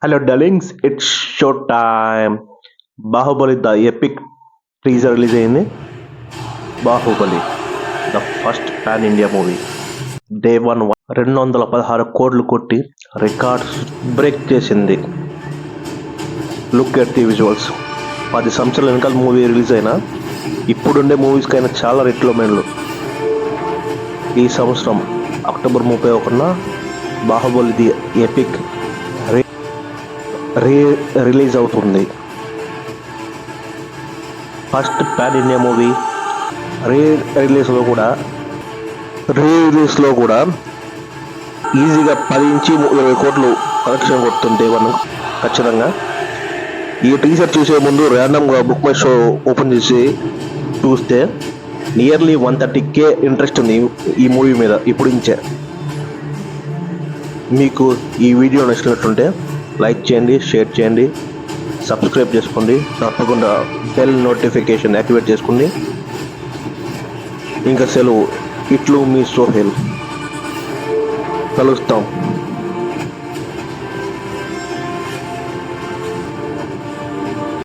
Hello, darlings. It's show time. Baahubali the epic teaser release అయింది. Baahubali the first pan India movie day 216 కోట్లు కొట్టి records break చేసింది. Look at the visuals. 10 సంవత్సరాల వెనకాల movie release అయినా ఇప్పుడుండే మూవీస్కైనా చాలా రెట్లో మేళ్ళు. ఈ సంవత్సరం అక్టోబర్ 31న బాహుబలి ది ఎపిక్ రిలీజ్ అవుతుంది. ఫస్ట్ పాన్ ఇండియా మూవీ రిలీజ్లో కూడా ఈజీగా 10 నుంచి 20 కోట్లు కలెక్షన్ కొడుతుంటే మనం ఖచ్చితంగా. ఈ టీజర్ చూసే ముందు ర్యాండమ్గా బుక్ మై షో ఓపెన్ చేసి చూస్తే నియర్లీ 130K ఇంట్రెస్ట్ ఉంది ఈ మూవీ మీద ఇప్పుడు నుంచే. మీకు ఈ వీడియో నచ్చినట్టుంటే లైక్ చేయండి, షేర్ చేయండి, సబ్స్క్రైబ్ చేసుకోండి, తప్పకుండా బెల్ నోటిఫికేషన్ యాక్టివేట్ చేసుకోండి. ఇంకా సెలవు. ఇట్లు మీ సోహెల్. కలుస్తాం.